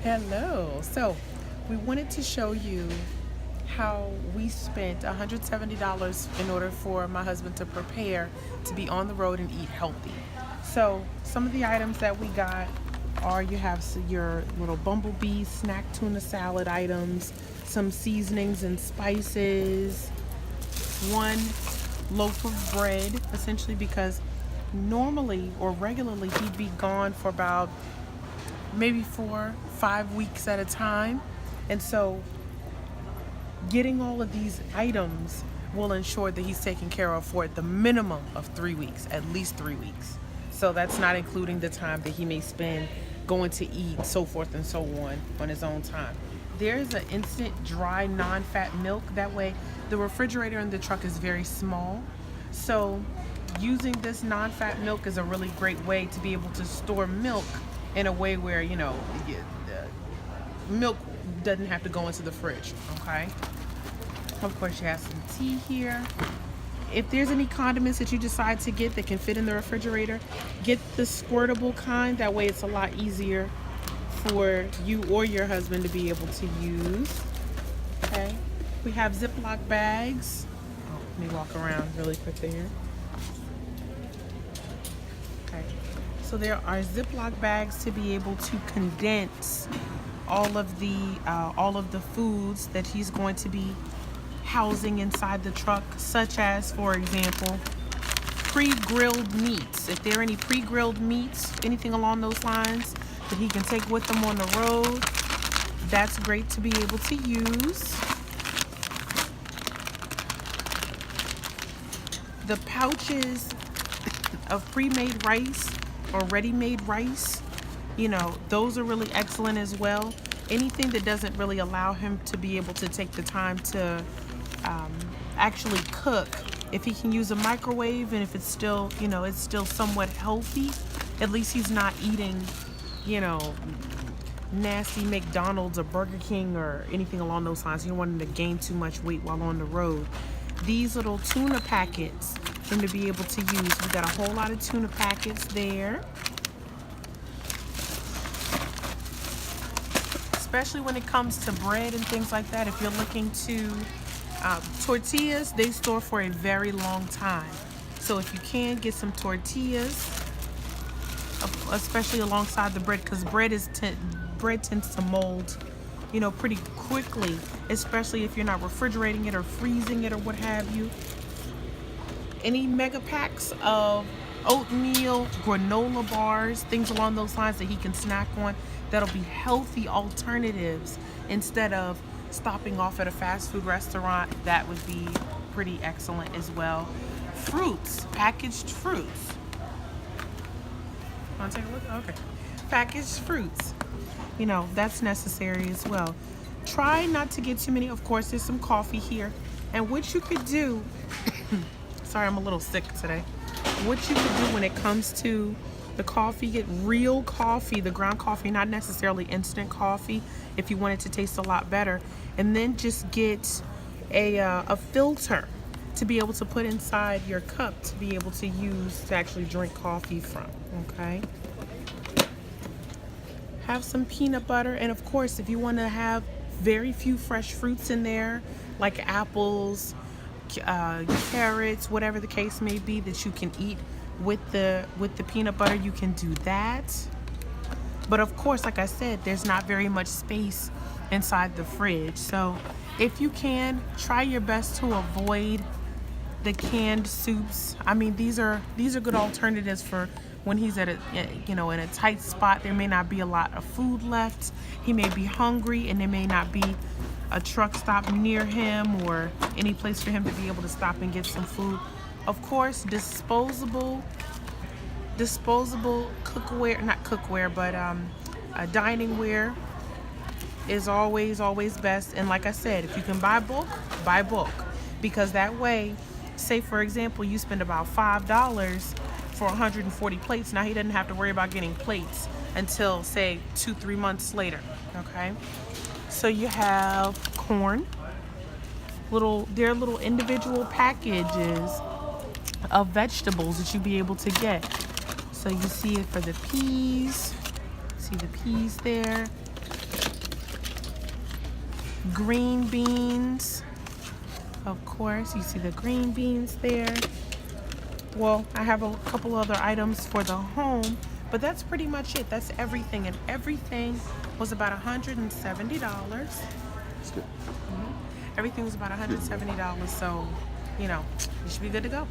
Hello. So, we wanted to show you how we spent $170 in order for my husband to prepare to be on the road and eat healthy. So, some of the items that we got are you have your little bumblebee snack tuna salad items, some seasonings and spices, one loaf of bread, essentially because normally or regularly he'd be gone for about maybe 4, 5 weeks at a time. And so getting all of these items will ensure that he's taken care of for the minimum of 3 weeks, at least 3 weeks. So that's not including the time that he may spend going to eat, so forth and so on his own time. There's an instant dry non-fat milk. That way the refrigerator in the truck is very small. So using this non-fat milk is a really great way to be able to store milk in a way where, the milk doesn't have to go into the fridge, okay? Of course, you have some tea here. If there's any condiments that you decide to get that can fit in the refrigerator, get the squirtable kind. That way it's a lot easier for you or your husband to be able to use. Okay. We have Ziploc bags. Oh, let me walk around really quick there. Okay. So there are Ziploc bags to be able to condense all of the foods that he's going to be housing inside the truck, such as, for example, pre-grilled meats. If there are any pre-grilled meats, anything along those lines that he can take with him on the road, that's great to be able to use. The pouches of pre-made rice or ready-made rice, those are really excellent as well. Anything that doesn't really allow him to be able to take the time to actually cook, if he can use a microwave and if it's still, it's still somewhat healthy, at least he's not eating, nasty McDonald's or Burger King or anything along those lines. You don't want him to gain too much weight while on the road. These little tuna packets for him to be able to use. We got a whole lot of tuna packets there. Especially when it comes to bread and things like that. If you're looking to tortillas, they store for a very long time. So if you can get some tortillas, especially alongside the bread, because bread tends to mold, pretty quickly, especially if you're not refrigerating it or freezing it or what have you. Any mega packs of oatmeal, granola bars, things along those lines that he can snack on, that'll be healthy alternatives instead of stopping off at a fast food restaurant. That would be pretty excellent as well. Fruits, packaged fruits. Want to take a look? Okay. Packaged fruits. That's necessary as well. Try not to get too many. Of course, there's some coffee here. And what you could do, sorry, I'm a little sick today. What you could do when it comes to the coffee, get real coffee, the ground coffee, not necessarily instant coffee, if you want it to taste a lot better. And then just get a filter to be able to put inside your cup to be able to use to actually drink coffee from, okay? Have some peanut butter. And of course, if you want to have very few fresh fruits in there, like apples, carrots, whatever the case may be, that you can eat with the peanut butter, you can do that. But of course, like I said, there's not very much space inside the fridge. So if you can, try your best to avoid the canned soups. I mean, these are good alternatives for when he's at in a tight spot. There may not be a lot of food left. He may be hungry and there may not be a truck stop near him or any place for him to be able to stop and get some food. Of course, disposable cookware, not cookware, but dining ware is always best. And like I said, if you can buy bulk, because that way, say for example, you spend about $5 for 140 plates. Now he doesn't have to worry about getting plates until say 2-3 months later. Okay, so you have corn. There are little individual packages of vegetables that you'll be able to get. So you see it for the peas. See the peas there. green beans. Of course, you see the green beans there. Well, I have a couple other items for the home, but that's pretty much it. That's everything, and everything was about $170. That's good. Everything was about $170, so you know, you should be good to go.